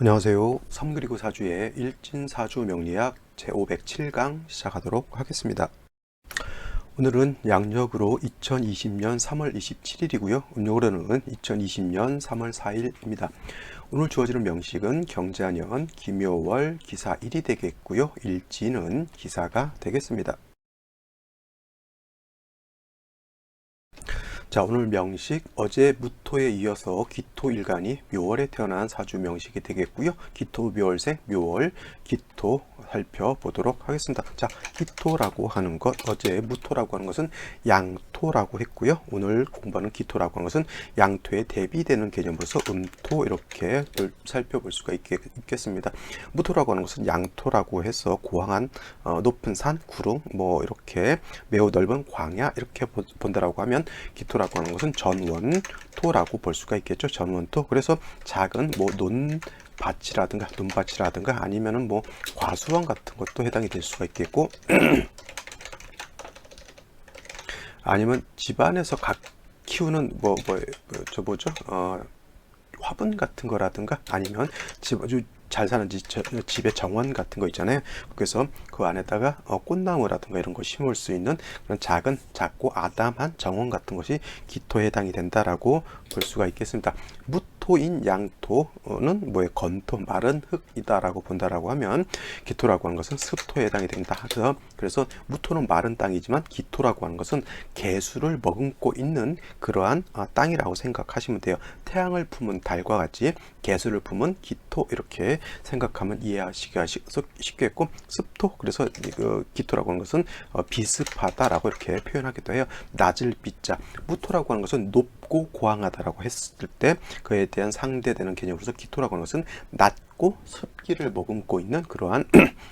안녕하세요. 3 그리고 4주의 일진사주 명리학 제507강 시작하도록 하겠습니다. 오늘은 양력으로 2020년 3월 27일이고요. 음력으로는 2020년 3월 4일입니다. 오늘 주어지는 명식은 경자년, 김묘월, 기사 1이 되겠고요. 일지는 기사가 되겠습니다. 자, 오늘 명식 어제 무토에 이어서 기토일간이 묘월에 태어난 사주 명식이 되겠고요. 기토 묘월생 묘월 기토 살펴보도록 하겠습니다. 자, 기토라고 하는 것, 어제 무토라고 하는 것은 양토라고 했고요. 오늘 공부하는 기토라고 하는 것은 양토에 대비되는 개념으로서 음토 이렇게 살펴볼 수가 있겠습니다. 무토라고 하는 것은 양토라고 해서 고항한 높은 산, 구릉, 뭐 이렇게 매우 넓은 광야 이렇게 본다라고 하면 기토라고 하는 것은 전원토라고 볼 수가 있겠죠. 전원토. 그래서 작은 뭐 논밭이라든가 눈밭이라든가 아니면은 뭐 과수원 같은 것도 해당이 될 수가 있겠고 아니면 집안에서 키우는 화분 같은 거라든가 아니면 아주 잘 사는 집의 정원 같은 거 있잖아요. 그래서 그 안에다가 꽃나무라든가 이런 거 심을 수 있는 그런 작고 아담한 정원 같은 것이 기토에 해당이 된다라고 볼 수가 있겠습니다. 무토인 양토는 건토, 마른 흙이다라고 본다라고 하면 기토라고 하는 것은 습토에 해당이 된다. 그래서 무토는 마른 땅이지만 기토라고 하는 것은 개수를 머금고 있는 그러한 땅이라고 생각하시면 돼요. 태양을 품은 달과 같이 개수를 품은 기토 이렇게 생각하면 이해하시기가 쉽겠고, 습토, 그래서 기토라고 하는 것은 비습하다라고 이렇게 표현하기도 해요. 낮을 비자, 무토라고 하는 것은 높고 고항하다라고 했을 때 그에 대한 상대되는 개념으로서 기토라고 하는 것은 낮고 습기를 머금고 있는 그러한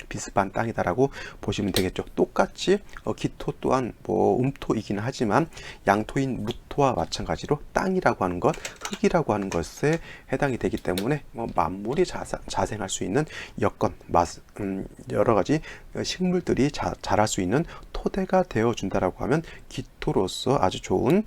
비습한 땅이다라고 보시면 되겠죠. 똑같이 기토 또한 음토이기는 하지만 양토인 무토와 마찬가지로 땅이라고 하는 것, 흙이라고 하는 것에 해당이 되기 때문에 만물이 자생할 수 있는 여건, 여러 가지 식물들이 자랄 수 있는 토대가 되어준다라고 하면 기토로서 아주 좋은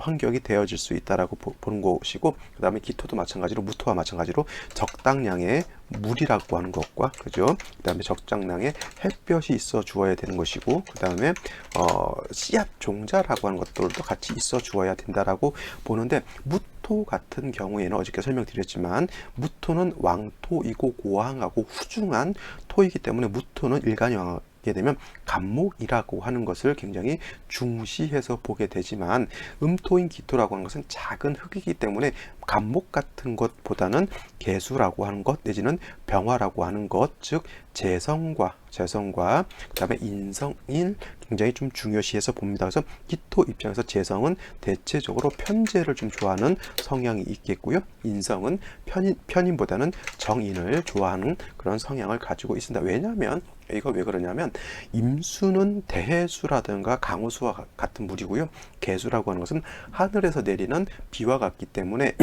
환경이 되어질 수 있다라고 보는 것이고, 그 다음에 기토도 마찬가지로 무토와 마찬가지로 적당량의 물이라고 하는 것과 그죠? 그 다음에 적당량의 햇볕이 있어 주어야 되는 것이고, 그 다음에 씨앗 종자라고 하는 것들도 같이 있어 주어야 된다라고 보는데, 무토 같은 경우에는 어저께 설명드렸지만 무토는 왕토이고 고항하고 후중한 토이기 때문에 무토는 일간형하게 되면 간목이라고 하는 것을 굉장히 중시해서 보게 되지만, 음토인 기토라고 하는 것은 작은 흙이기 때문에 간목 같은 것보다는 개수라고 하는 것 내지는 병화라고 하는 것, 즉 재성과 그 다음에 인성인 굉장히 좀 중요시해서 봅니다. 그래서 기토 입장에서 재성은 대체적으로 편재를 좀 좋아하는 성향이 있겠고요. 인성은 편인보다는 정인을 좋아하는 그런 성향을 가지고 있습니다. 왜냐하면 이거 왜 그러냐면 임수는 대해수라든가 강우수와 같은 물이고요. 개수라고 하는 것은 하늘에서 내리는 비와 같기 때문에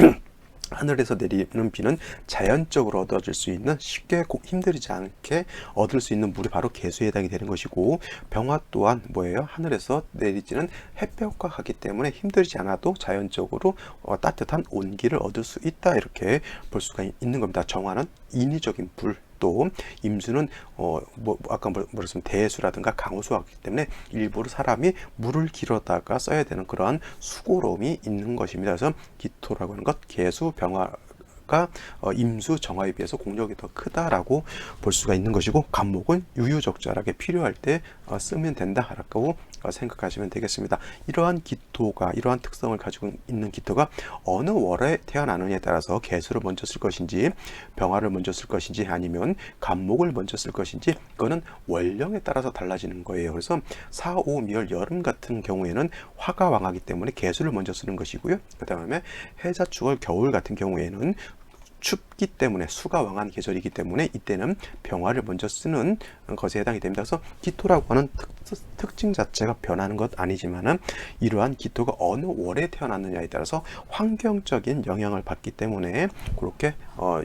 하늘에서 내리는 비는 자연적으로 얻어질 수 있는 쉽게 힘들지 않게 얻을 수 있는 물이 바로 개수에 해당이 되는 것이고, 병화 또한 하늘에서 내리지는 햇볕과 같기 때문에 힘들지 않아도 자연적으로 따뜻한 온기를 얻을 수 있다 이렇게 볼 수가 있는 겁니다. 정화는 인위적인 불, 또 임수는 아까 말했으면 대수라든가 강우수가 있기 때문에 일부러 사람이 물을 길어다가 써야 되는 그러한 수고로움이 있는 것입니다. 그래서 기토라고 하는 것, 개수, 병화가 임수, 정화에 비해서 공력이 더 크다라고 볼 수가 있는 것이고, 간목은 유유적절하게 필요할 때 쓰면 된다라고 생각하시면 되겠습니다. 이러한 특성을 가지고 있는 기토가 어느 월에 태어나느냐에 따라서 개수를 먼저 쓸 것인지, 병화를 먼저 쓸 것인지, 아니면 간목을 먼저 쓸 것인지, 그거는 월령에 따라서 달라지는 거예요. 그래서 4, 5, 미열, 여름 같은 경우에는 화가 왕하기 때문에 개수를 먼저 쓰는 것이고요. 그 다음에 해자, 축월, 겨울 같은 경우에는 춥기 때문에 수가 왕한 계절이기 때문에 이때는 병화를 먼저 쓰는 것에 해당이 됩니다. 그래서 기토라고 하는 특징 자체가 변하는 것 아니지만은 이러한 기토가 어느 월에 태어났느냐에 따라서 환경적인 영향을 받기 때문에 그렇게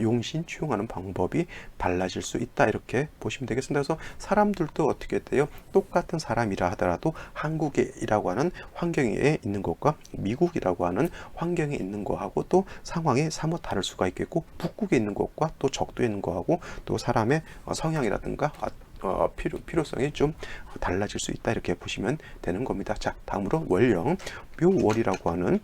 용신 취용하는 방법이 달라질 수 있다, 이렇게 보시면 되겠습니다. 그래서 사람들도 어떻게 돼요? 똑같은 사람이라 하더라도 한국이라고 하는 환경에 있는 것과 미국이라고 하는 환경에 있는 거하고 또 상황이 사뭇 다를 수가 있겠고, 북극에 있는 것과 또 적도에 있는 거하고 또 사람의 성향이라든가 필요성이 좀 달라질 수 있다, 이렇게 보시면 되는 겁니다. 자, 다음으로 월령, 묘월이라고 하는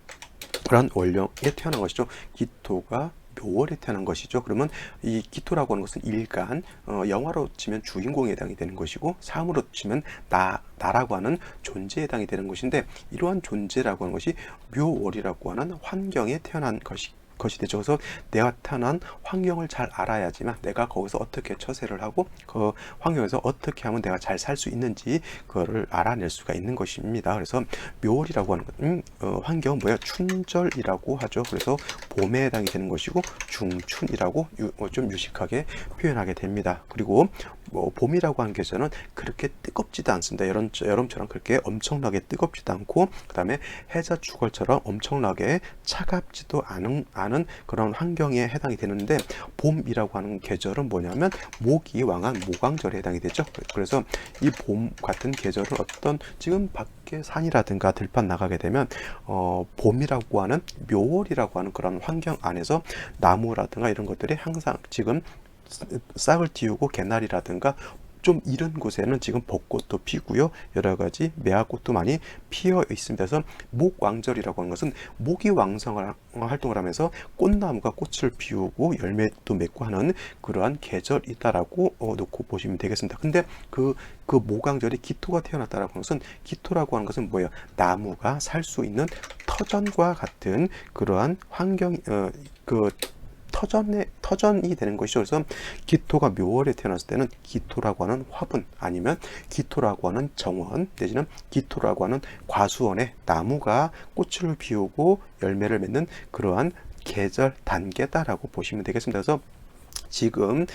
그런 월령에 태어난 것이죠. 기토가 묘월에 태어난 것이죠. 그러면 이 기토라고 하는 것은 일간, 영화로 치면 주인공에 해당이 되는 것이고, 삶으로 치면 나라고 하는 존재에 해당이 되는 것인데, 이러한 존재라고 하는 것이 묘월이라고 하는 환경에 태어난 것이 되죠. 그래서 내가 태어난 환경을 잘 알아야지만 내가 거기서 어떻게 처세를 하고 그 환경에서 어떻게 하면 내가 잘 살 수 있는지 그거를 알아낼 수가 있는 것입니다. 그래서 묘월이라고 하는 것은 환경은 뭐예요? 춘절이라고 하죠. 그래서 봄에 해당이 되는 것이고 중춘이라고 좀 유식하게 표현하게 됩니다. 그리고 봄이라고 하는 계절은 그렇게 뜨겁지도 않습니다. 여름처럼 그렇게 엄청나게 뜨겁지도 않고, 그 다음에 해자 추월처럼 엄청나게 차갑지도 않은 그런 환경에 해당이 되는데, 봄이라고 하는 계절은 뭐냐면 모기 왕한 모광절에 해당이 되죠. 그래서 이 봄 같은 계절은 지금 밖에 산이라든가 들판 나가게 되면 봄이라고 하는 묘월이라고 하는 그런 환경 안에서 나무라든가 이런 것들이 항상 지금 싹을 틔우고 개나리라든가 좀 이른 곳에는 지금 벚꽃도 피고요, 여러 가지 매화꽃도 많이 피어 있습니다. 그래서 목왕절이라고 하는 것은 목이 왕성한 활동을 하면서 꽃나무가 꽃을 피우고 열매도 맺고 하는 그러한 계절이다라고 놓고 보시면 되겠습니다. 근데 그 목왕절이 기토가 태어났다라고 하는 것은, 기토라고 하는 것은 뭐예요? 나무가 살 수 있는 터전과 같은 그러한 환경, 터전이 되는 것이죠. 그래서 기토가 묘월에 태어났을 때는 기토라고 하는 화분, 아니면 기토라고 하는 정원, 내지는 기토라고 하는 과수원에 나무가 꽃을 피우고 열매를 맺는 그러한 계절 단계다라고 보시면 되겠습니다. 그래서 지금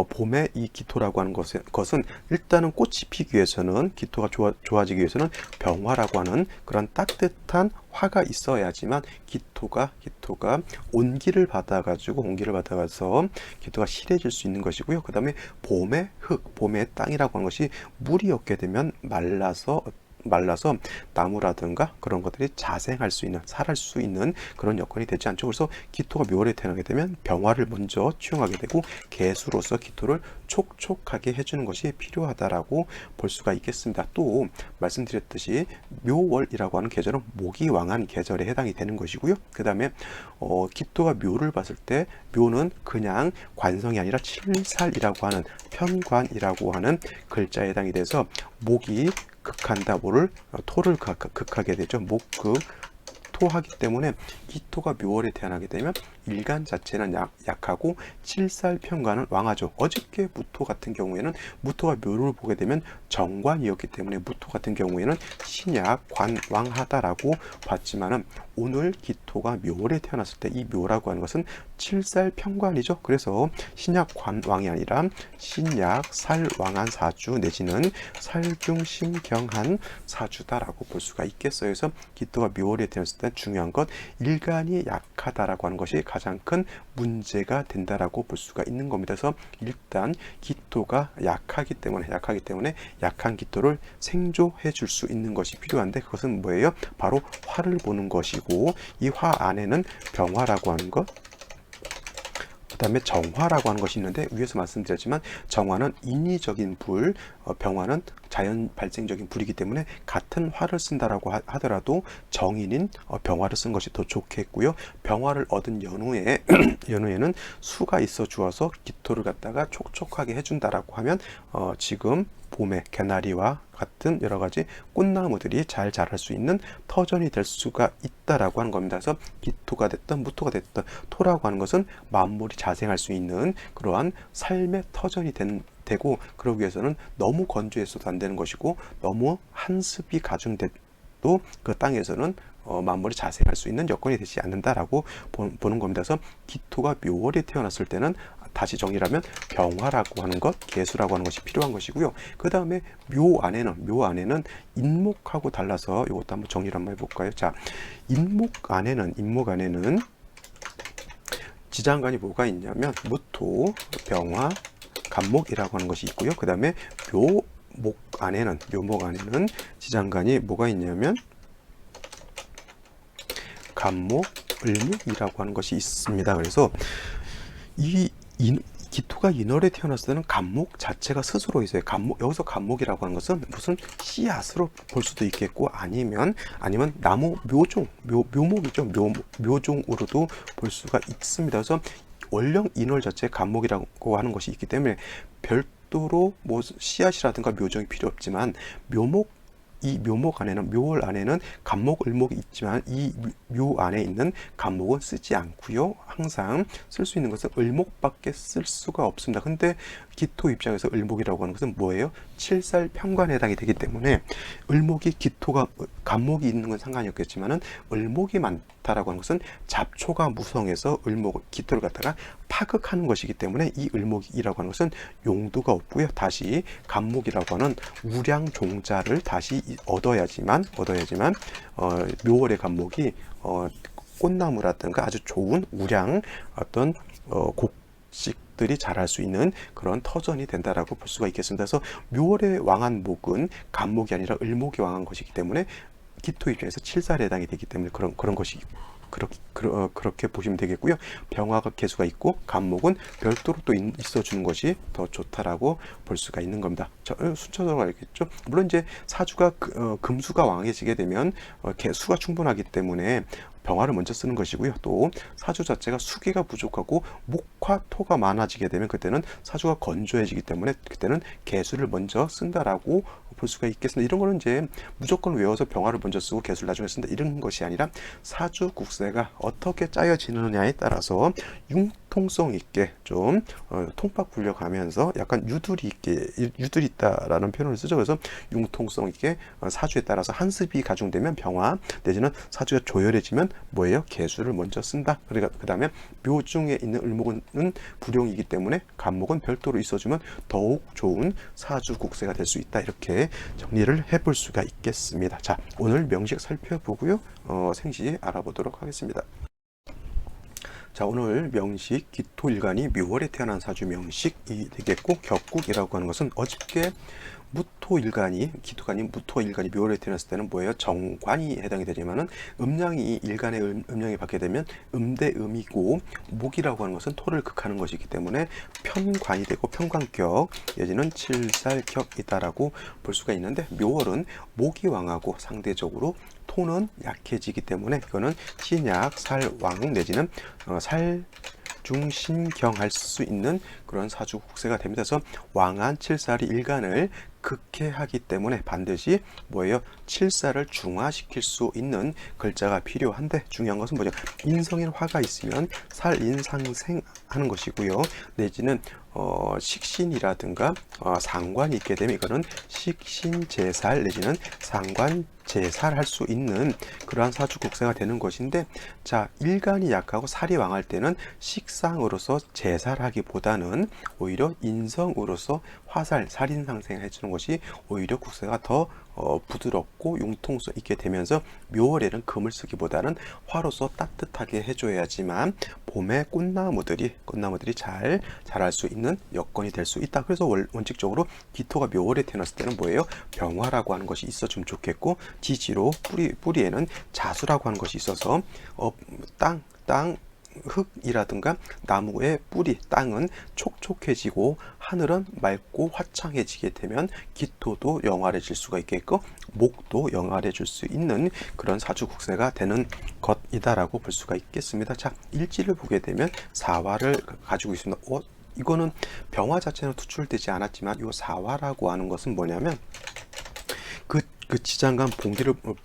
봄에 이 기토라고 하는 것은 일단은 꽃이 피기 위해서는, 기토가 좋아지기 위해서는 병화라고 하는 그런 따뜻한 화가 있어야지만 기토가 온기를 받아가서 기토가 실해질 수 있는 것이고요. 그 다음에 봄의 봄의 땅이라고 하는 것이 물이 없게 되면 말라서 나무라든가 그런 것들이 자생할 수 있는, 살할 수 있는 그런 여건이 되지 않죠. 그래서 기토가 묘월에 태어나게 되면 병화를 먼저 취용하게 되고, 개수로서 기토를 촉촉하게 해주는 것이 필요하다라고 볼 수가 있겠습니다. 또 말씀드렸듯이 묘월이라고 하는 계절은 목이 왕한 계절에 해당이 되는 것이고요. 그 다음에 기토가 묘를 봤을 때, 묘는 그냥 관성이 아니라 칠살이라고 하는 편관이라고 하는 글자에 해당이 돼서 목이 극한다, 토를 극하게 되죠. 목극 토하기 때문에 기토가 묘월에 태어나게 되면 일간 자체는 약하고 칠살 편관은 왕하죠. 어저께 무토 같은 경우에는 무토가 묘를 보게 되면 정관이었기 때문에 무토 같은 경우에는 신약 관왕하다라고 봤지만은, 오늘 기토가 묘월에 태어났을 때 이 묘라고 하는 것은 칠살 편관이죠. 그래서 신약 관왕이 아니라 신약 살왕한 사주, 내지는 살중심경한 사주다라고 볼 수가 있겠어요. 그래서 기토가 묘월에 태어났을 때 중요한 것, 일간이 약하다라고 하는 것이 가장 큰 문제가 된다라고 볼 수가 있는 겁니다. 그래서 일단 기토가 약하기 때문에 약한 기토를 생조해 줄 수 있는 것이 필요한데, 그것은 뭐예요? 바로 화를 보는 것이고, 이 화 안에는 병화라고 하는 것, 그 다음에 정화라고 하는 것이 있는데, 위에서 말씀드렸지만 정화는 인위적인 불, 병화는 자연 발생적인 불이기 때문에 같은 화를 쓴다라고 하더라도 정인인 병화를 쓴 것이 더 좋겠고요. 병화를 얻은 연후에는 수가 있어 주어서 기토를 갖다가 촉촉하게 해준다라고 하면 지금 봄에 개나리와 같은 여러 가지 꽃나무들이 잘 자랄 수 있는 터전이 될 수가 있다라고 하는 겁니다. 그래서 기토가 됐든 무토가 됐든 토라고 하는 것은 만물이 자생할 수 있는 그러한 삶의 터전이 되고, 그러기 위해서는 너무 건조해서도 안 되는 것이고, 너무 한습이 가중돼도 그 땅에서는 만물이 자생할 수 있는 여건이 되지 않는다라고 보는 겁니다. 그래서 기토가 묘월에 태어났을 때는, 다시 정리하면 병화라고 하는 것, 개수라고 하는 것이 필요한 것이고요. 그 다음에 묘 안에는 인목하고 달라서 이것도 한번 정리를 한번 해볼까요? 자, 인목 안에는 지장간이 뭐가 있냐면 무토, 병화, 간목이라고 하는 것이 있고요. 그 다음에 묘목 안에는 지장간이 뭐가 있냐면 간목, 을목이라고 하는 것이 있습니다. 그래서 기토가 인월에 태어났을 때는 간목 자체가 스스로 있어요. 여기서 간목이라고 하는 것은 무슨 씨앗으로 볼 수도 있겠고, 아니면 나무 묘목이죠. 묘종으로도 볼 수가 있습니다. 그래서 원령 인월 자체에 간목이라고 하는 것이 있기 때문에 별도로 뭐 씨앗이라든가 묘종이 필요 없지만 이 묘목 안에는, 묘월 안에는 간목, 을목이 있지만 이 묘 안에 있는 간목은 쓰지 않고요. 항상 쓸 수 있는 것은 을목밖에 쓸 수가 없습니다. 근데 기토 입장에서 을목이라고 하는 것은 뭐예요? 칠살 편관에 해당이 되기 때문에 간목이 있는 건 상관이 없겠지만은 을목이 많다라고 하는 것은 잡초가 무성해서 기토를 갖다가 파극하는 것이기 때문에 이 을목이라고 하는 것은 용도가 없고요. 다시 간목이라고 하는 우량 종자를 다시 얻어야지만 묘월의 간목이 꽃나무라든가 아주 좋은 우량 어떤 곡식들이 자랄 수 있는 그런 터전이 된다라고 볼 수가 있겠습니다. 그래서 묘월의 왕한 목은 간목이 아니라 을목이 왕한 것이기 때문에 기토 입장에서 칠살에 해당이 되기 때문에 그런 것이 그렇게 보시면 되겠고요. 병화가 개수가 있고 간목은 별도로 또 있어주는 것이 더 좋다라고 볼 수가 있는 겁니다. 순차적으로 알겠죠? 물론 이제 사주가 금수가 왕해지게 되면 개수가 충분하기 때문에 병화를 먼저 쓰는 것이고요. 또 사주 자체가 수기가 부족하고 목화토가 많아지게 되면 그때는 사주가 건조해지기 때문에 그때는 개수를 먼저 쓴다라고 볼 수가 있겠습니다. 이런 거는 이제 무조건 외워서 병화를 먼저 쓰고 개수를 나중에 쓴다 이런 것이 아니라 사주 국세가 어떻게 짜여지느냐에 따라서 융통성 있게 좀 통박 굴려가면서 약간 유두리 있다라는 표현을 쓰죠. 그래서 융통성 있게 사주에 따라서 한습이 가중되면 병화 내지는 사주가 조열해지면 뭐예요? 개수를 먼저 쓴다. 그러니까 그 다음에 묘중에 있는 을목은 불용이기 때문에 간목은 별도로 있어주면 더욱 좋은 사주 국세가 될 수 있다. 이렇게 정리를 해볼 수가 있겠습니다. 자, 오늘 명식 살펴보고요. 생시 알아보도록 하겠습니다. 자, 오늘 명식 기토일간이 묘월에 태어난 사주 명식이 되겠고, 격국이라고 하는 것은 어저께 기토간이 무토일간이 묘월에 태어났을 때는 뭐예요? 정관이 해당이 되지만은 음양이 일간의 음양이 받게 되면 음대 음이고, 목이라고 하는 것은 토를 극하는 것이기 때문에 편관이 되고 편관격 예지는 칠살격이다라고 볼 수가 있는데, 묘월은 목이 왕하고 상대적으로 토는 약해지기 때문에 이거는 신약 살왕 내지는 살중신경할 수 있는 그런 사주 국세가 됩니다. 그래서 왕한 칠살이 일간을 극해하기 때문에 반드시 뭐예요? 칠살을 중화시킬 수 있는 글자가 필요한데, 중요한 것은 뭐죠? 인성인 화가 있으면 살인상생하는 것이고요. 내지는 식신이라든가 상관이 있게 되면 이거는 식신제살 내지는 상관제살 할 수 있는 그러한 사주 국세가 되는 것인데, 자, 일간이 약하고 살이 왕할 때는 식상으로서 제살하기보다는 오히려 인성으로서 화살, 살인상생을 해주는 것이 오히려 국세가 더 부드럽고 융통성 있게 되면서 묘월에는 금을 쓰기보다는 화로서 따뜻하게 해줘야지만 봄에 꽃나무들이 잘 자랄 수 있는 여건이 될 수 있다. 그래서 원칙적으로 기토가 묘월에 태어났을 때는 뭐예요? 병화라고 하는 것이 있어주면 좋겠고, 지지로 뿌리에는 자수라고 하는 것이 있어서 흙이라든가 나무의 뿌리, 땅은 촉촉해지고 하늘은 맑고 화창해지게 되면 기토도 영활해질 수가 있겠고 목도 영활해질 수 있는 그런 사주 국세가 되는 것이다라고 볼 수가 있겠습니다. 자, 일지를 보게 되면 사화를 가지고 있습니다. 이거는 병화 자체는 투출되지 않았지만 이 사화라고 하는 것은 뭐냐면 그 지장간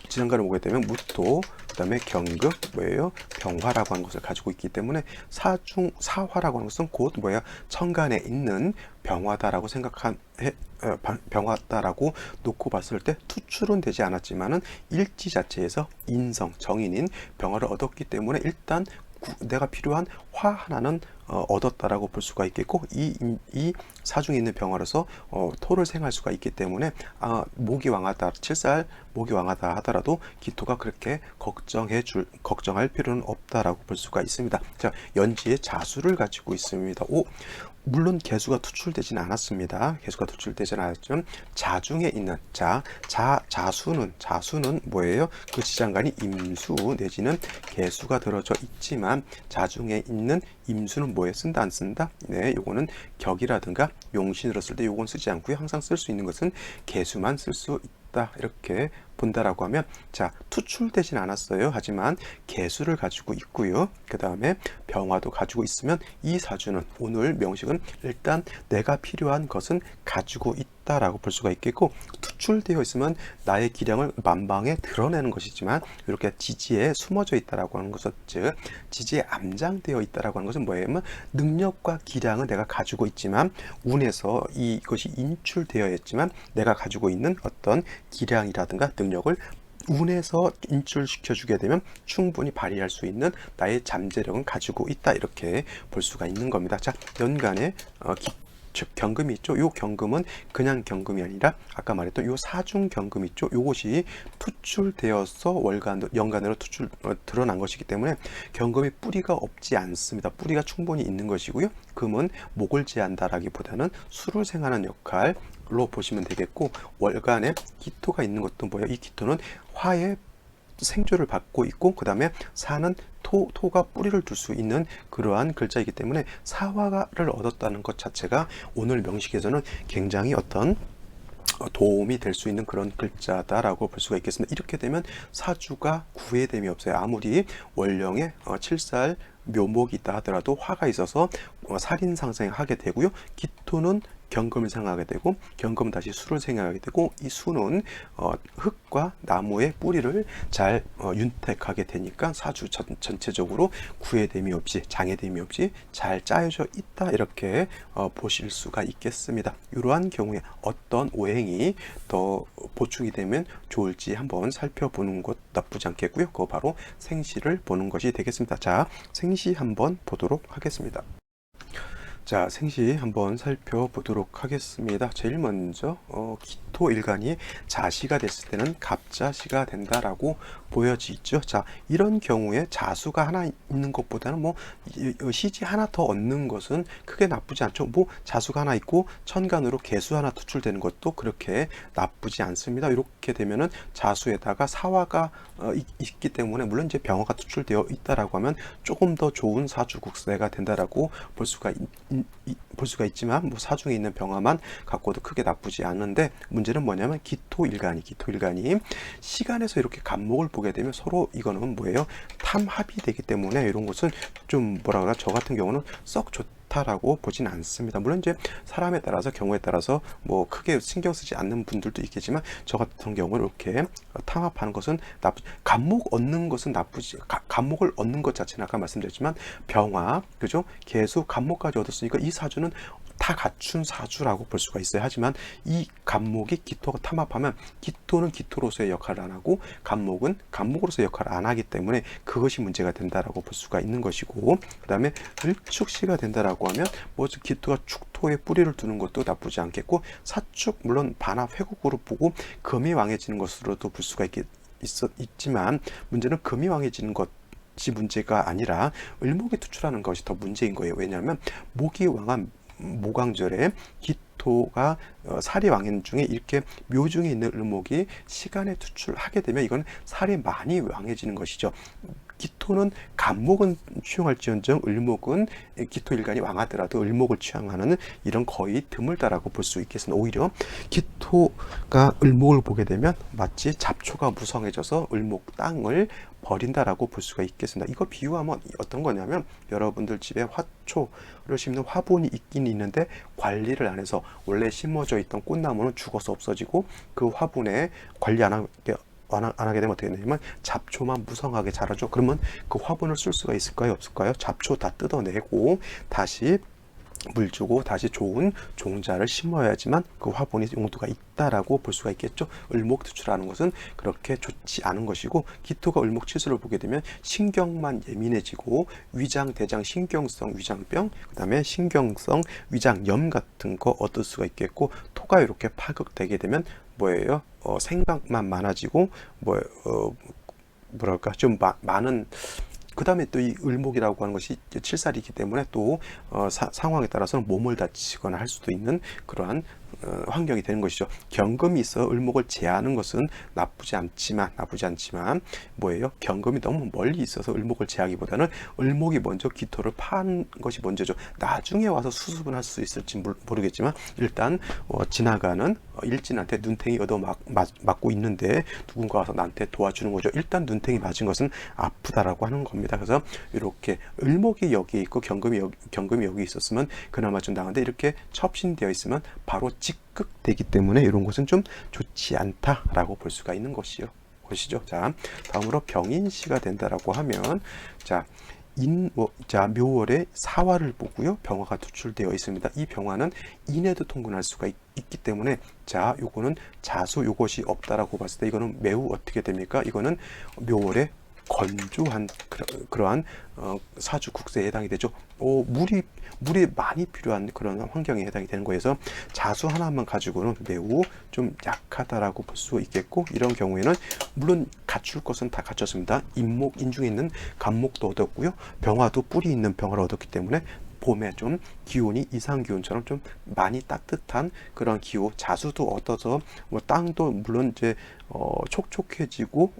지장간을 보게 되면 무토, 그다음에 경금 뭐예요? 병화라고 하는 것을 가지고 있기 때문에 사화라고 하는 것은 곧 천간에 있는 병화다라고 병화다라고 놓고 봤을 때 투출은 되지 않았지만은 일지 자체에서 인성 정인인 병화를 얻었기 때문에 일단 내가 필요한 화 하나는 얻었다라고 볼 수가 있겠고, 이 사중에 있는 병화로서 토를 생할 수가 있기 때문에 목이 왕하다, 칠살 목이 왕하다 하더라도 기토가 그렇게 걱정할 필요는 없다라고 볼 수가 있습니다. 자, 연지에 자수를 가지고 있습니다. 물론 개수가 투출되진 않았습니다. 개수가 투출되진 않았지만 자중에 있는 자수는 뭐예요? 그 지장간이 임수 내지는 개수가 들어져 있지만 자중에 있는 임수는 뭐에 쓴다 안 쓴다? 네, 요거는 격이라든가 용신으로 쓸 때 요건 쓰지 않고요. 항상 쓸 수 있는 것은 개수만 쓸 수 있다. 이렇게 본다라고 하면, 자, 투출되진 않았어요. 하지만 개수를 가지고 있고요. 그 다음에 병화도 가지고 있으면 이 사주는, 오늘 명식은 일단 내가 필요한 것은 가지고 있다라고 볼 수가 있겠고, 투출되어 있으면 나의 기량을 만방에 드러내는 것이지만 이렇게 지지에 숨어져 있다라고 하는 것은, 즉 지지에 암장되어 있다라고 하는 것은 뭐예요? 능력과 기량은 내가 가지고 있지만 운에서 이것이 인출되어 있지만 내가 가지고 있는 어떤 기량이라든가 능력을 운에서 인출시켜 주게 되면 충분히 발휘할 수 있는 나의 잠재력은 가지고 있다, 이렇게 볼 수가 있는 겁니다. 자, 연간에 즉 경금이 있죠. 요 경금은 그냥 경금이 아니라 아까 말했던 요 사중 경금 있죠. 요것이 투출되어서 연간으로 드러난 것이기 때문에 경금이 뿌리가 없지 않습니다. 뿌리가 충분히 있는 것이고요. 금은 목을 제한다라기보다는 수를 생하는 역할로 보시면 되겠고, 월간에 기토가 있는 것도 뭐예요? 이 기토는 화의 생조를 받고 있고, 그 다음에 사는 토가 뿌리를 둘 수 있는 그러한 글자이기 때문에 사화를 얻었다는 것 자체가 오늘 명식에서는 굉장히 어떤 도움이 될 수 있는 그런 글자다라고 볼 수가 있겠습니다. 이렇게 되면 사주가 구애됨이 없어요. 아무리 월령에 칠살 묘목이 있다 하더라도 화가 있어서 살인상생하게 되고요. 기토는 경금을 생각하게 되고, 경금은 다시 수를 생각하게 되고, 이 수는 흙과 나무의 뿌리를 잘 윤택하게 되니까 사주 전체적으로 구애됨이 없이, 장애됨이 없이 잘 짜여져 있다, 이렇게 보실 수가 있겠습니다. 이러한 경우에 어떤 오행이 더 보충이 되면 좋을지 한번 살펴보는 것 나쁘지 않겠고요. 그거 바로 생시를 보는 것이 되겠습니다. 자, 생시 한번 보도록 하겠습니다. 자, 생시 한번 살펴보도록 하겠습니다. 제일 먼저 기토일간이 자시가 됐을 때는 갑자시가 된다라고 보여지죠. 자, 이런 경우에 자수가 하나 있는 것보다는 시지 하나 더 얻는 것은 크게 나쁘지 않죠. 자수가 하나 있고 천간으로 개수 하나 투출되는 것도 그렇게 나쁘지 않습니다. 이렇게 되면은 자수에다가 사화가 있기 때문에, 물론 이제 병화가 투출되어 있다라고 하면 조금 더 좋은 사주국세가 된다라고 볼 수가 있지만, 사중에 있는 병화만 갖고도 크게 나쁘지 않은데, 문제는 뭐냐면 기토일간이 시간에서 이렇게 간목을 보게 되면 서로 이거는 뭐예요? 탐합이 되기 때문에 이런 것은 좀 저 같은 경우는 썩 좋다라고 보진 않습니다. 물론 이제 사람에 따라서, 경우에 따라서 크게 신경 쓰지 않는 분들도 있겠지만, 저 같은 경우는 이렇게 탐합하는 것은 간목 얻는 것은 간목을 얻는 것 자체는 아까 말씀드렸지만 병화, 그죠? 개수, 간목까지 얻었으니까 이 사주는 다 갖춘 사주라고 볼 수가 있어요. 하지만 이 간목이 기토가 탐합하면 기토는 기토로서의 역할을 안 하고 간목은 간목으로서의 역할을 안 하기 때문에 그것이 문제가 된다라고 볼 수가 있는 것이고, 그 다음에 을축시가 된다라고 하면 기토가 축토에 뿌리를 두는 것도 나쁘지 않겠고, 사축 물론 반합 회국으로 보고 금이 왕해지는 것으로도 볼 수가 있지만, 문제는 금이 왕해지는 것 문제가 아니라 을목이 투출하는 것이 더 문제인 거예요. 왜냐하면 목이 왕한 모광절에 기토가 살이 왕인 중에 이렇게 묘중에 있는 을목이 시간에 투출하게 되면 이건 살이 많이 왕해지는 것이죠. 기토는 간목은 취용할지언정 을목은 기토일간이 왕하더라도 을목을 취향하는 이런 거의 드물다라고 볼 수 있겠습니다. 오히려 기토가 을목을 보게 되면 마치 잡초가 무성해져서 을목 땅을 버린다라고 볼 수가 있겠습니다. 이거 비유하면 어떤 거냐면, 여러분들 집에 화초를 심는 화분이 있긴 있는데 관리를 안 해서 원래 심어져 있던 꽃나무는 죽어서 없어지고, 그 화분에 관리 안 하게 되면 어떻게 되냐면 잡초만 무성하게 자라죠. 그러면 그 화분을 쓸 수가 있을까요? 없을까요? 잡초 다 뜯어내고 다시 물 주고 다시 좋은 종자를 심어야지만 그 화분이 용도가 있다라고 볼 수가 있겠죠. 을목 투출하는 것은 그렇게 좋지 않은 것이고, 기토가 을목 치수를 보게 되면 신경만 예민해지고 위장, 대장, 신경성 위장병, 그 다음에 신경성 위장염 같은 거 얻을 수가 있겠고, 토가 이렇게 파극되게 되면 뭐예요? 생각만 많아지고 뭐랄까 좀 많은, 그 다음에 또 이 을목이라고 하는 것이 칠살이기 때문에 또 상황에 따라서는 몸을 다치거나 할 수도 있는 그러한 환경이 되는 것이죠. 경금이 있어 을목을 제하는 것은 나쁘지 않지만 뭐예요? 경금이 너무 멀리 있어서 을목을 제하기보다는 을목이 먼저 기토를 파는 것이 먼저죠. 나중에 와서 수습은 할 수 있을지 모르겠지만 일단 지나가는 일진한테 눈탱이 얻어 맞고 있는데 누군가 와서 나한테 도와주는 거죠. 일단 눈탱이 맞은 것은 아프다라고 하는 겁니다. 그래서 이렇게 을목이 여기 있고 경금이 여기 있었으면 그나마 좀 나은데, 이렇게 첩신되어 있으면 바로 직극되기 때문에 이런 것은 좀 좋지 않다라고 볼 수가 있는 것이죠. 자, 다음으로 병인시가 된다라고 하면, 자, 묘월에 사화를 보고요, 병화가 투출되어 있습니다. 이 병화는 인에도 통근할 수가 있기 때문에, 자, 요거는 자수, 요것이 없다라고 봤을 때 이거는 매우 어떻게 됩니까? 이거는 묘월에 건조한 그러한 사주 국세에 해당이 되죠. 물이 많이 필요한 그런 환경에 해당이 되는 거여서 자수 하나만 가지고는 매우 좀 약하다라고 볼 수 있겠고, 이런 경우에는 물론 갖출 것은 다 갖췄습니다. 인중에 있는 간목도 얻었고요, 병화도 뿌리 있는 병화를 얻었기 때문에 봄에 좀 기온이 이상 기온처럼 좀 많이 따뜻한 그런 기후, 자수도 얻어서 땅도 물론 이제 촉촉해지고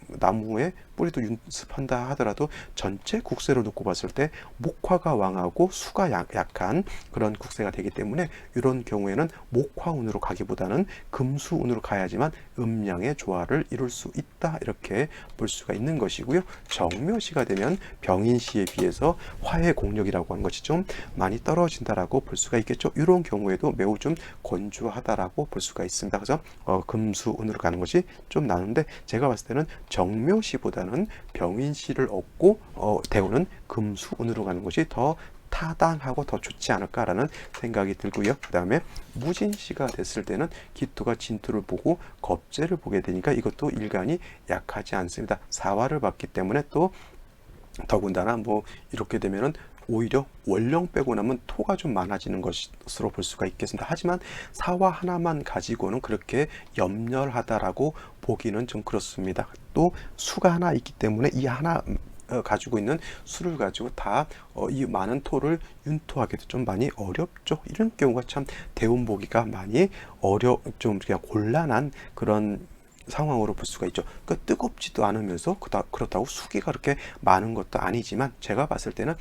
나무에 뿌리도 윤습한다 하더라도 전체 국세로 놓고 봤을 때 목화가 왕하고 수가 약한 그런 국세가 되기 때문에, 이런 경우에는 목화운으로 가기보다는 금수운으로 가야지만 음양의 조화를 이룰 수 있다, 이렇게 볼 수가 있는 것이고요. 정묘시가 되면 병인시에 비해서 화의 공력이라고 하는 것이 좀 많이 떨어진다라고 볼 수가 있겠죠. 이런 경우에도 매우 좀 건조하다라고 볼 수가 있습니다. 그래서 금수운으로 가는 것이 좀 나는데, 제가 봤을 때는 정묘시보다는 병인시를 얻고 대우는 금수운으로 가는 것이 더 타당하고 더 좋지 않을까라는 생각이 들고요. 그 다음에 무진시가 됐을 때는 기토가 진토를 보고 겁재를 보게 되니까 이것도 일간이 약하지 않습니다. 사화를 봤기 때문에 또 더군다나 이렇게 되면은 오히려 원령 빼고 나면 토가 좀 많아지는 것으로 볼 수가 있겠습니다. 하지만 사화 하나만 가지고는 그렇게 염려하다라고 보기는 좀 그렇습니다. 또 수가 하나 있기 때문에 이 하나 가지고 있는 수를 가지고 다 이 많은 토를 윤토하기도 좀 많이 어렵죠. 이런 경우가 참 대운 보기가 많이 좀 그냥 곤란한 그런 상황으로 볼 수가 있죠. 그러니까 뜨겁지도 않으면서 그렇다고 수기가 그렇게 많은 것도 아니지만, 제가 봤을 때는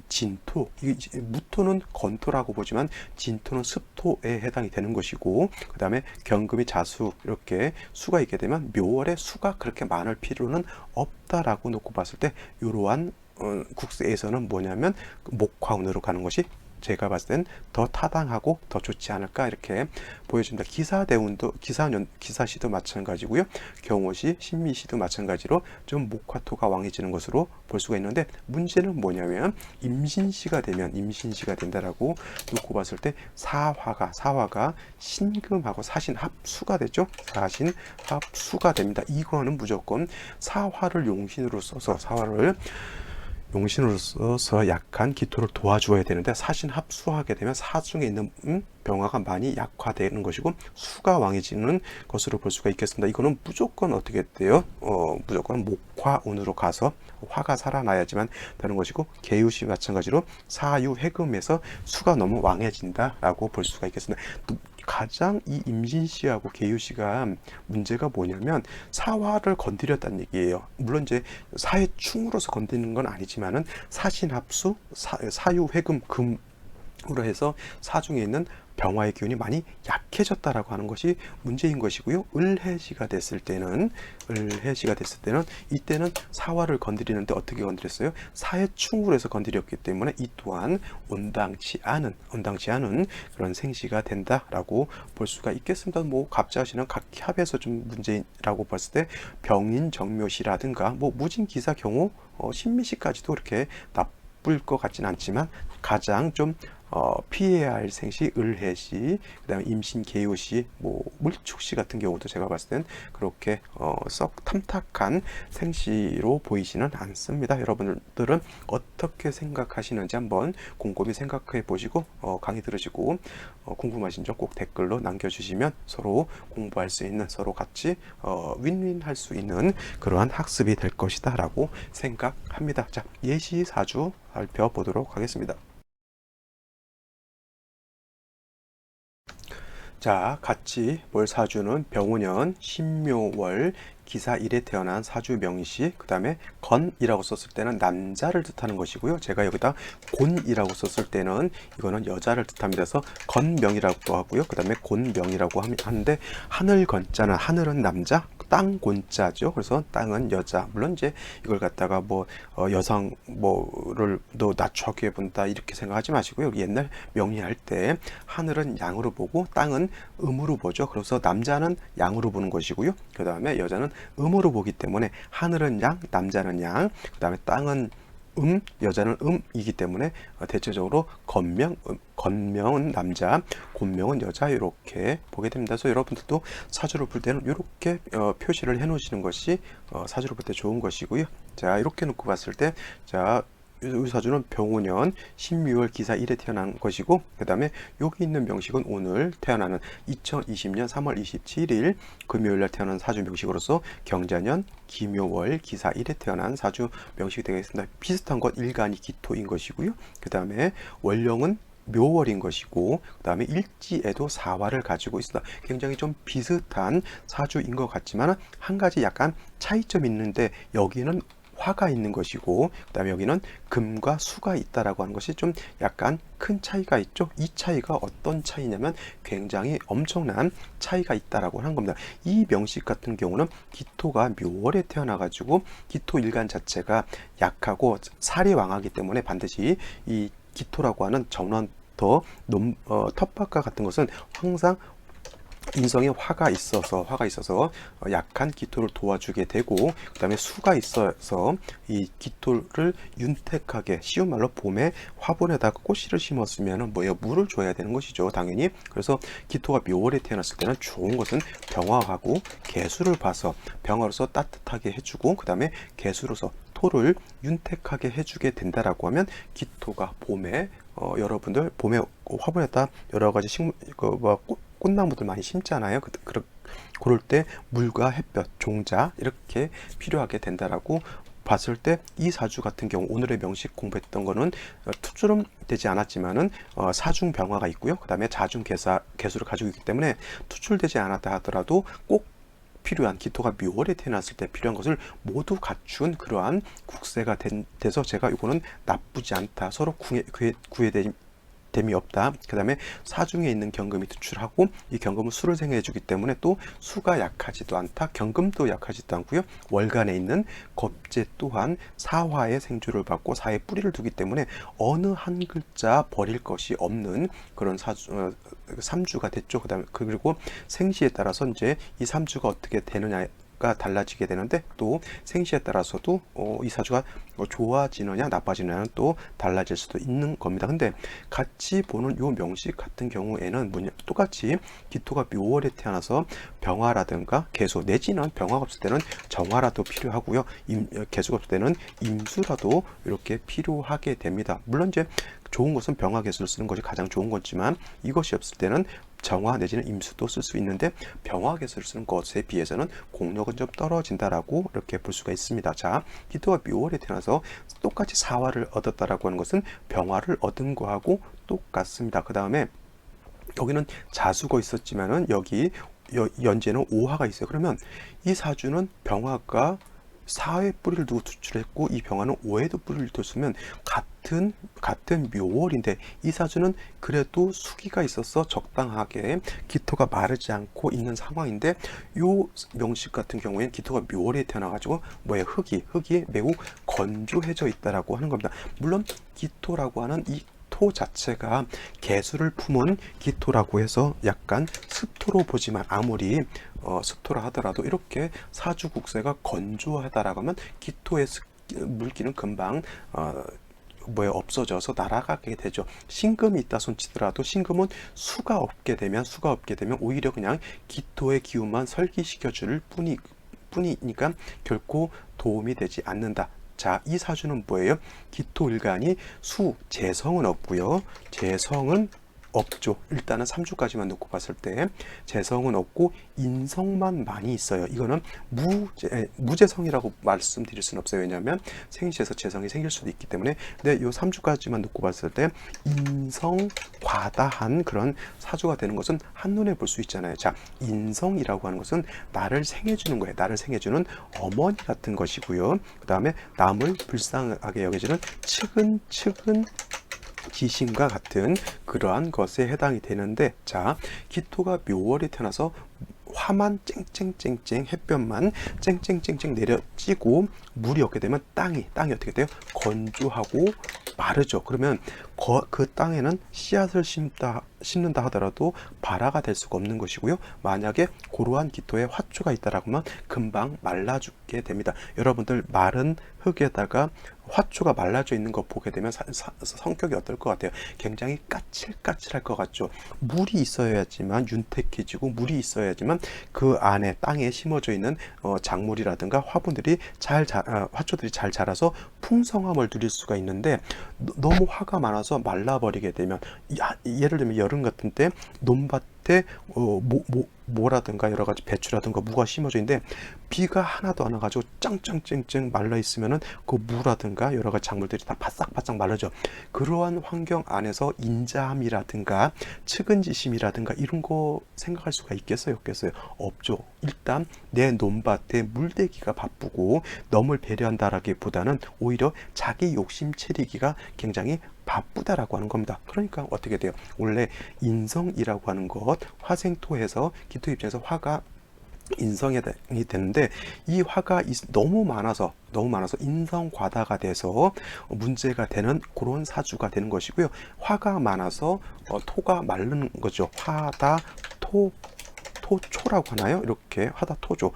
진토, 무토는 건토라고 보지만 진토는 습토에 해당이 되는 것이고, 그 다음에 경금이 자수 이렇게 수가 있게 되면 묘월에 수가 그렇게 많을 필요는 없다라고 놓고 봤을 때, 이러한 국세에서는 뭐냐면 목화운으로 가는 것이 제가 봤을 땐 더 타당하고 더 좋지 않을까, 이렇게 보여집니다. 기사대운도 기사시도 마찬가지고요, 경호시, 신미시도 마찬가지로 좀 목화토가 왕해지는 것으로 볼 수가 있는데, 문제는 뭐냐면 임신시가 된다라고 놓고 봤을 때 사화가 신금하고 사신합수가 되죠. 사신합수가 됩니다. 이거는 무조건 사화를 용신으로 써서 약한 기토를 도와주어야 되는데, 사신 합수하게 되면 사중에 있는 병화가 많이 약화되는 것이고 수가 왕해지는 것으로 볼 수가 있겠습니다. 이거는 무조건 어떻게 돼요? 무조건 목화운으로 가서 화가 살아나야지만 되는 것이고, 계유시 마찬가지로 사유해금에서 수가 너무 왕해진다라고 볼 수가 있겠습니다. 가장 이 임신시하고 계유시가 문제가 뭐냐면 사화를 건드렸다는 얘기예요. 물론 이제 사해충으로서 건드리는 건 아니지만은 사신합수, 사유회금, 금으로 해서 사중에 있는 병화의 기운이 많이 약해졌다라고 하는 것이 문제인 것이고요. 을해시가 됐을 때는 이때는 사화를 건드리는데 어떻게 건드렸어요? 사해충으로 해서 건드렸기 때문에 이 또한 온당치 않은 그런 생시가 된다라고 볼 수가 있겠습니다. 갑자시는 각 합에서 좀 문제라고 봤을 때 병인 정묘시라든가 무진기사 경우 신미시까지도 그렇게 나쁠 것 같지는 않지만 가장 좀 피해야 할 생시 을해시, 그다음에 임신 개요시, 뭐 물축시 같은 경우도 제가 봤을 땐 그렇게 썩 탐탁한 생시로 보이지는 않습니다. 여러분들은 어떻게 생각하시는지 한번 곰곰이 생각해 보시고 강의 들으시고 궁금하신 점 꼭 댓글로 남겨주시면 서로 공부할 수 있는, 서로 같이 윈윈할 수 있는 그러한 학습이 될 것이다 라고 생각합니다. 자, 예시 4주 살펴보도록 하겠습니다. 자, 같이 볼 사주는 병우년, 신묘월, 기사 1에 태어난 사주 명시, 그 다음에 건이라고 썼을 때는 남자를 뜻하는 것이고요. 제가 여기다 곤이라고 썼을 때는 이거는 여자를 뜻합니다. 그래서 건명이라고 하고요. 그 다음에 곤명이라고 하는데, 하늘 건자는 하늘은 남자, 땅 곤자죠. 그래서 땅은 여자. 물론 이제 이걸 갖다가 뭐 여성 뭐를 또 낮추게 본다 이렇게 생각하지 마시고요. 옛날 명리할 때 하늘은 양으로 보고 땅은 음으로 보죠. 그래서 남자는 양으로 보는 것이고요. 그 다음에 여자는 음으로 보기 때문에 하늘은 양, 남자는 양, 그 다음에 땅은 여자는 음이기 때문에 대체적으로 건명은 남자, 곤명은 여자 이렇게 보게 됩니다. 그래서 여러분들도 사주를 볼 때는 이렇게 표시를 해 놓으시는 것이 사주를 볼 때 좋은 것이고요. 자, 이렇게 놓고 봤을 때, 자, 이 사주는 병우년 16월 기사 1에 태어난 것이고, 그 다음에 여기 있는 명식은 오늘 태어나는 2020년 3월 27일 금요일 날 태어난 사주 명식으로서 경자년 기묘월 기사 1에 태어난 사주 명식이 되겠습니다. 비슷한 것 일간이 기토인 것이고요. 그 다음에 원령은 묘월인 것이고, 그 다음에 일지에도 사화를 가지고 있습니다. 굉장히 좀 비슷한 사주인 것 같지만 한 가지 약간 차이점이 있는데, 여기는 화가 있는 것이고, 그 다음에 여기는 금과 수가 있다라고 하는 것이 좀 약간 큰 차이가 있죠. 이 차이가 어떤 차이냐면 굉장히 엄청난 차이가 있다라고 하는 겁니다. 이 명식 같은 경우는 기토가 묘월에 태어나가지고 기토 일간 자체가 약하고 살이 왕하기 때문에 반드시 이 기토라고 하는 전원 텃밭과 같은 것은 항상 인성에 화가 있어서 약한 기토를 도와주게 되고, 그 다음에 수가 있어서 이 기토를 윤택하게, 쉬운 말로 봄에 화분에다가 꽃씨를 심었으면 뭐예요? 물을 줘야 되는 것이죠, 당연히. 그래서 기토가 묘월에 태어났을 때는 좋은 것은 병화하고 개수를 봐서 병화로서 따뜻하게 해주고, 그 다음에 개수로서 토를 윤택하게 해주게 된다라고 하면, 기토가 봄에 여러분들 봄에 화분에다 여러 가지 꽃나무들 많이 심잖아요. 그럴 때 물과 햇볕, 종자 이렇게 필요하게 된다라고 봤을 때, 이 사주 같은 경우 오늘의 명식 공부했던 거는 투출은 되지 않았지만은 사중 병화가 있고요. 그 다음에 자중 개수를 가지고 있기 때문에 투출되지 않았다 하더라도 꼭 필요한, 기토가 묘월에 태어났을 때 필요한 것을 모두 갖춘 그러한 국세가 돼서 제가 이거는 나쁘지 않다, 서로 구애됨이 없다. 그 다음에 사중에 있는 경금이 투출하고, 이 경금은 수를 생해해 주기 때문에 또 수가 약하지도 않다, 경금도 약하지도 않고요. 월간에 있는 겁재 또한 사화의 생주를 받고 사의 뿌리를 두기 때문에 어느 한 글자 버릴 것이 없는 그런 삼주가 됐죠. 그다음에 그리고 생시에 따라서 이제 이 삼주가 어떻게 되느냐가 달라지게 되는데, 또 생시에 따라서도 이 사주가 좋아지느냐 나빠지느냐는 또 달라질 수도 있는 겁니다. 근데 같이 보는 요 명식 같은 경우에는 똑같이 기토가 묘월에 태어나서 병화라든가 개수, 내지는 병화가 없을 때는 정화라도 필요하고요. 개수가 없을 때는 임수라도 이렇게 필요하게 됩니다. 물론 이제 좋은 것은 병화 개수를 쓰는 것이 가장 좋은 거지만, 이것이 없을 때는 정화 내지는 임수도 쓸 수 있는데, 병화 개수를 쓰는 것에 비해서는 공력은 좀 떨어진다라고 이렇게 볼 수가 있습니다. 자, 기토가 묘월에 태어나서 똑같이 사화를 얻었다라고 하는 것은 병화를 얻은 거하고 똑같습니다. 그 다음에 여기는 자수가 있었지만은 여기 연재는 오화가 있어요. 그러면 이 사주는 병화가 4회 뿌리를 두고 투출했고, 이 병화는 5회도 뿌리를 뒀으면 같은 묘월인데, 이 사주는 그래도 수기가 있어서 적당하게 기토가 마르지 않고 있는 상황인데, 요 명식 같은 경우에는 기토가 묘월에 태어나가지고 흙이 매우 건조해져 있다라고 하는 겁니다. 물론 기토라고 하는 이 토 자체가 개수를 품은 기토라고 해서 약간 습토로 보지만, 아무리 습토라 하더라도 이렇게 사주 국세가 건조하다라고 하면 기토의 물기는 금방 없어져서 날아가게 되죠. 신금이 있다 손치더라도 신금은 수가 없게 되면 오히려 그냥 기토의 기운만 설기시켜 줄 뿐이니까 결코 도움이 되지 않는다. 자, 이 사주는 뭐예요? 기토일간이 재성은 없고요. 재성은 없죠. 일단은 3주까지만 놓고 봤을 때 재성은 없고 인성만 많이 있어요. 이거는 무재성이라고 말씀드릴 수는 없어요. 왜냐하면 생시에서 재성이 생길 수도 있기 때문에. 근데 요 3주까지만 놓고 봤을 때 인성 과다한 그런 사주가 되는 것은 한눈에 볼 수 있잖아요. 자, 인성이라고 하는 것은 나를 생해주는 거예요. 나를 생해주는 어머니 같은 것이고요. 그 다음에 남을 불쌍하게 여겨주는 측은 지심과 같은 그러한 것에 해당이 되는데, 자, 기토가 묘월에 태어나서 화만 쨍쨍쨍쨍 햇볕만 쨍쨍쨍쨍 내려지고 물이 없게 되면 땅이 어떻게 돼요? 건조하고 마르죠. 그러면 그 땅에는 씨앗을 심는다 하더라도 발화가 될 수가 없는 것이고요. 만약에 고루한 기토에 화초가 있다라고 하면 금방 말라 죽게 됩니다. 여러분들 마른 흙에다가 화초가 말라져 있는 거 보게 되면 성격이 어떨 것 같아요? 굉장히 까칠까칠할 것 같죠. 물이 있어야지만 윤택해지고 물이 있어야지만 그 안에 땅에 심어져 있는 작물이라든가 화초들이 잘 자라서 풍성함을 누릴 수가 있는데, 너무 화가 많아서 말라버리게 되면, 예를 들면 여름 같은 때 논밭에 모라든가 여러 가지 배추라든가 무가 심어져 있는데 비가 하나도 안 와가지고 짱짱쨍쨍 말라 있으면은 그 무라든가 여러 가지 작물들이 다 바싹바싹 말라져. 그러한 환경 안에서 인자함이라든가 측은지심이라든가 이런 거 생각할 수가 있겠어요, 없겠어요? 없죠. 일단 내 논밭에 물대기가 바쁘고 너를 배려한다라기보다는 오히려 자기 욕심 채리기가 굉장히 바쁘다라고 하는 겁니다. 그러니까 어떻게 돼요? 원래 인성이라고 하는 것, 화생토해서 기토 입장에서 화가 인성이 되는데, 이 화가 너무 많아서 인성 과다가 돼서 문제가 되는 그런 사주가 되는 것이고요. 화가 많아서 토가 마르는 거죠. 화다 토초라고 하나요? 이렇게 화다토조,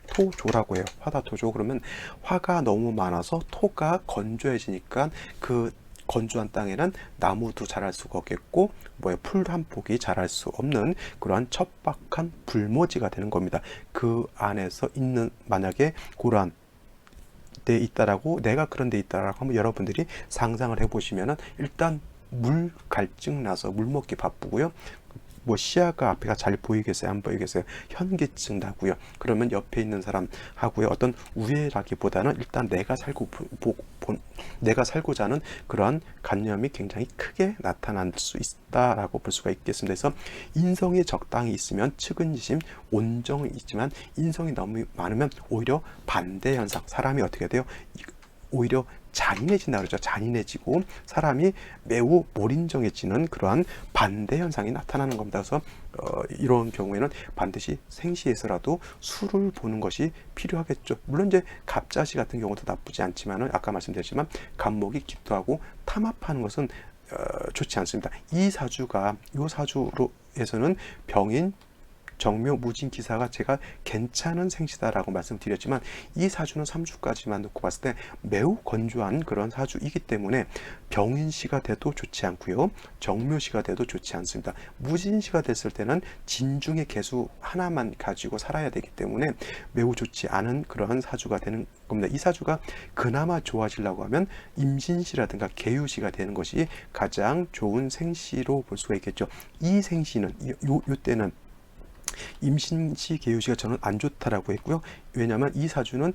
토조라고 해요. 화다토조. 그러면 화가 너무 많아서 토가 건조해지니까 그 건조한 땅에는 나무도 자랄 수가 없겠고 풀 한 폭이 자랄 수 없는 그러한 척박한 불모지가 되는 겁니다. 그 안에서 있는, 만약에 고란 데 있다라고, 내가 그런 데 있다라고 하면 여러분들이 상상을 해보시면은 일단 물 갈증 나서 물 먹기 바쁘고요. 시야가 앞에가 잘 보이겠어요? 안 보이겠어요? 현기증 나고요. 그러면 옆에 있는 사람하고의 어떤 우애라기보다는 일단 내가 살고자 하는 그러한 관념이 굉장히 크게 나타날 수 있다라고 볼 수가 있겠습니다. 그래서 인성이 적당히 있으면 측은지심, 온정이 있지만 인성이 너무 많으면 오히려 반대 현상, 사람이 어떻게 돼요? 오히려 잔인해진다 그러죠. 잔인해지고 사람이 매우 몰인정해지는 그러한 반대 현상이 나타나는 겁니다. 그래서 이런 경우에는 반드시 생시에서라도 수를 보는 것이 필요하겠죠. 물론 이제 갑자시 같은 경우도 나쁘지 않지만은, 아까 말씀드렸지만 간목이 기토하고 탐합하는 것은 좋지 않습니다. 이 사주로 해서는 병인 정묘 무진 기사가 제가 괜찮은 생시다라고 말씀드렸지만, 이 사주는 3주까지만 놓고 봤을 때 매우 건조한 그런 사주이기 때문에 병인시가 돼도 좋지 않고요, 정묘시가 돼도 좋지 않습니다. 무진시가 됐을 때는 진중의 개수 하나만 가지고 살아야 되기 때문에 매우 좋지 않은 그러한 사주가 되는 겁니다. 이 사주가 그나마 좋아지려고 하면 임신시라든가 계유시가 되는 것이 가장 좋은 생시로 볼 수가 있겠죠. 이 생시는 요 때는 임신시 계유시가 저는 안 좋다라고 했고요. 왜냐하면 이 사주는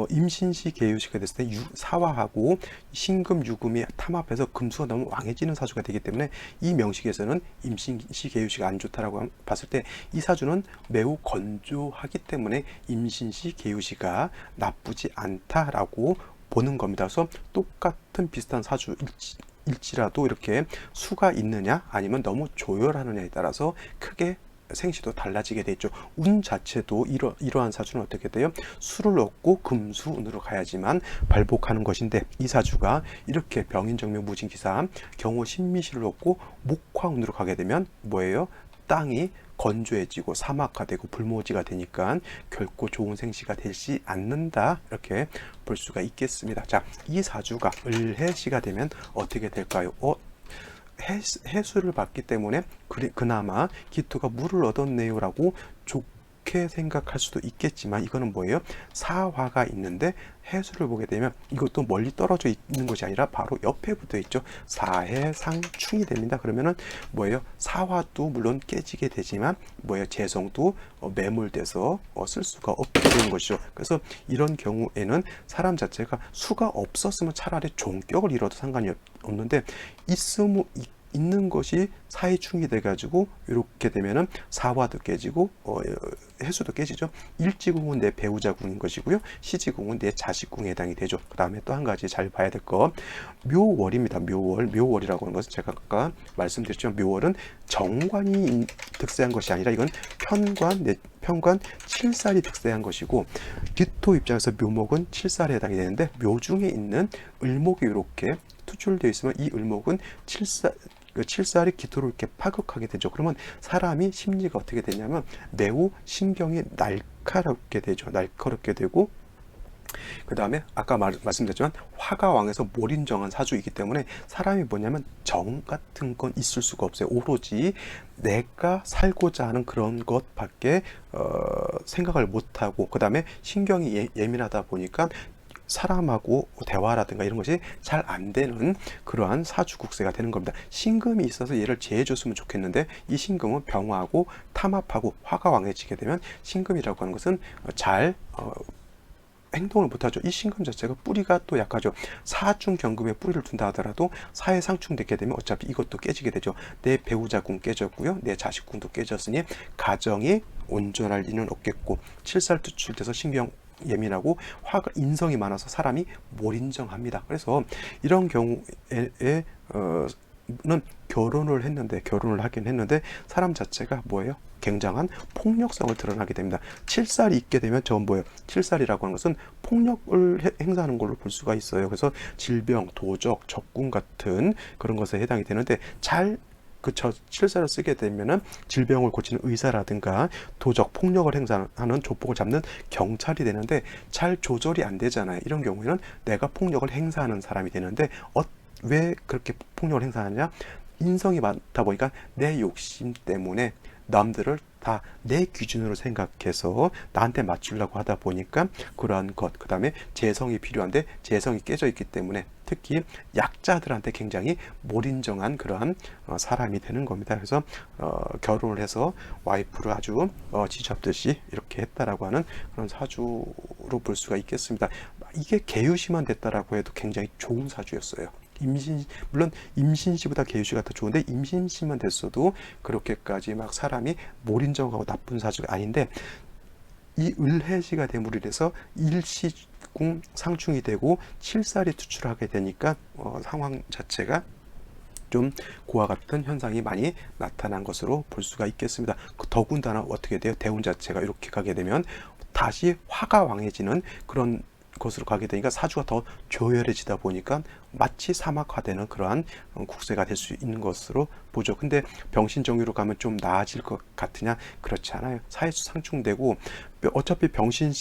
임신시 계유시가 됐을 때 사화하고 신금 유금이 탐합해서 금수가 너무 왕해지는 사주가 되기 때문에 이 명식에서는 임신시 계유시가 안 좋다라고 봤을 때 이 사주는 매우 건조하기 때문에 임신시 계유시가 나쁘지 않다라고 보는 겁니다. 그래서 똑같은 비슷한 사주일지라도 이렇게 수가 있느냐 아니면 너무 조열하느냐에 따라서 크게 생시도 달라지게 되죠. 운 자체도 이러한 사주는 어떻게 돼요? 수를 얻고 금수운으로 가야지만 발복하는 것인데, 이 사주가 이렇게 병인정묘 무진기사 경호 신미시를 얻고 목화운으로 가게 되면 뭐예요? 땅이 건조해지고 사막화되고 불모지가 되니까 결코 좋은 생시가 되지 않는다, 이렇게 볼 수가 있겠습니다. 자, 이 사주가 을해시가 되면 어떻게 될까요? 해수를 받기 때문에 그나마 기토가 물을 얻었네요 라고 좋게 생각할 수도 있겠지만, 이거는 뭐예요? 사화가 있는데 해수를 보게 되면 이것도 멀리 떨어져 있는 것이 아니라 바로 옆에 붙어 있죠. 사해상충이 됩니다. 그러면은 뭐예요? 사화도 물론 깨지게 되지만 뭐예요? 재성도 매몰돼서 쓸 수가 없게 되는 것이죠. 그래서 이런 경우에는 사람 자체가 수가 없었으면 차라리 종격을 잃어도 상관이 없는데, 있는 것이 사해충이 돼가지고 이렇게 되면은 사화도 깨지고 해수도 깨지죠. 일지궁은 내 배우자궁인 것이고요, 시지궁은 내 자식궁에 해당이 되죠. 그 다음에 또 한 가지 잘 봐야 될 거, 묘월입니다. 묘월이라고 하는 것은 제가 아까 말씀드렸지만, 묘월은 정관이 득세한 것이 아니라 이건 편관 칠살이 득세한 것이고, 기토 입장에서 묘목은 칠살에 해당이 되는데, 묘 중에 있는 을목이 이렇게 투출되어 있으면 이 을목은 칠살이 기토를 이렇게 파극하게 되죠. 그러면 사람이 심리가 어떻게 되냐면 매우 신경이 날카롭게 되죠. 날카롭게 되고, 그 다음에 아까 말씀드렸지만 화가 왕에서 몰인정한 사주이기 때문에 사람이 뭐냐면 정 같은 건 있을 수가 없어요. 오로지 내가 살고자 하는 그런 것밖에 생각을 못하고, 그 다음에 신경이 예민하다 보니까 사람하고 대화라든가 이런 것이 잘 안 되는 그러한 사주국세가 되는 겁니다. 신금이 있어서 얘를 제해줬으면 좋겠는데, 이 신금은 병화하고 탐합하고 화가 왕해지게 되면 신금이라고 하는 것은 잘 행동을 못하죠. 이 신금 자체가 뿌리가 또 약하죠. 사중경금에 뿌리를 둔다 하더라도 사해상충되게 되면 어차피 이것도 깨지게 되죠. 내 배우자궁 깨졌고요, 내 자식궁도 깨졌으니 가정이 온전할 리는 없겠고, 칠살 투출돼서 신경 예민하고 화가 인성이 많아서 사람이 몰인정합니다. 그래서 이런 경우에 결혼을 하긴 했는데 사람 자체가 뭐예요? 굉장한 폭력성을 드러나게 됩니다. 칠살이 있게 되면 저건 뭐예요? 칠살이라고 하는 것은 폭력을 행사하는 걸로 볼 수가 있어요. 그래서 질병, 도적, 적군 같은 그런 것에 해당이 되는데, 칠살을 쓰게 되면은 질병을 고치는 의사라든가 도적, 폭력을 행사하는 조폭을 잡는 경찰이 되는데, 잘 조절이 안 되잖아요. 이런 경우에는 내가 폭력을 행사하는 사람이 되는데, 왜 그렇게 폭력을 행사하냐? 인성이 많다 보니까 내 욕심 때문에 남들을 다 내 기준으로 생각해서 나한테 맞추려고 하다 보니까 그러한 것, 그 다음에 재성이 필요한데 재성이 깨져 있기 때문에 특히 약자들한테 굉장히 몰인정한 그러한 사람이 되는 겁니다. 그래서 결혼을 해서 와이프를 아주 쥐잡듯이 이렇게 했다라고 하는 그런 사주로 볼 수가 있겠습니다. 이게 계유시만 됐다라고 해도 굉장히 좋은 사주였어요. 물론 임신시보다 계유시가 더 좋은데, 임신시만 됐어도 그렇게까지 막 사람이 몰인정하고 나쁜 사주가 아닌데, 이 을해시가 대물이 돼서 일시궁 상충이 되고 칠살이 투출하게 되니까 상황 자체가 좀 고와 같은 현상이 많이 나타난 것으로 볼 수가 있겠습니다. 더군다나 어떻게 돼요? 대운 자체가 이렇게 가게 되면 다시 화가 왕해지는 그런 것으로 가게 되니까 사주가 더 조열해지다 보니까 마치 사막화되는 그러한 국세가 될 수 있는 것으로 보죠. 근데 병신정유로 가면 좀 나아질 것 같으냐? 그렇지 않아요. 사해수 상충되고 어차피 병신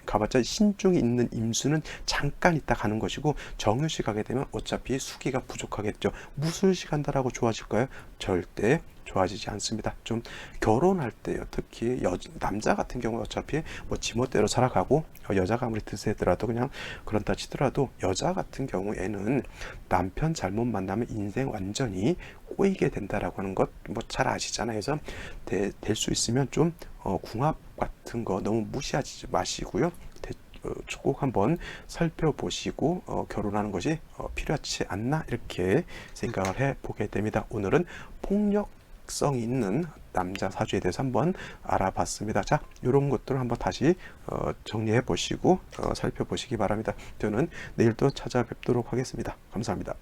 가봤자 신중이 있는 임수는 잠깐 있다 가는 것이고, 정유시 가게 되면 어차피 수기가 부족하겠죠. 무술시 간다라고 좋아질까요? 절대 좋아지지 않습니다. 좀 결혼할 때요, 특히 남자 같은 경우 어차피 뭐 지멋대로 살아가고, 여자가 아무리 드세더라도 그냥 그런다 치더라도, 여자 같은 경우에는 남편 잘못 만나면 인생 완전히 꼬이게 된다라고 하는 것 뭐 잘 아시잖아요. 그래서 될 수 있으면 좀 궁합 같은 거 너무 무시하지 마시고요. 꼭 한번 살펴보시고 결혼하는 것이 필요하지 않나, 이렇게 생각을 해보게 됩니다. 오늘은 폭력성이 있는 남자 사주에 대해서 한번 알아봤습니다. 자, 이런 것들을 한번 다시 정리해 보시고 살펴보시기 바랍니다. 저는 내일 또 찾아뵙도록 하겠습니다. 감사합니다.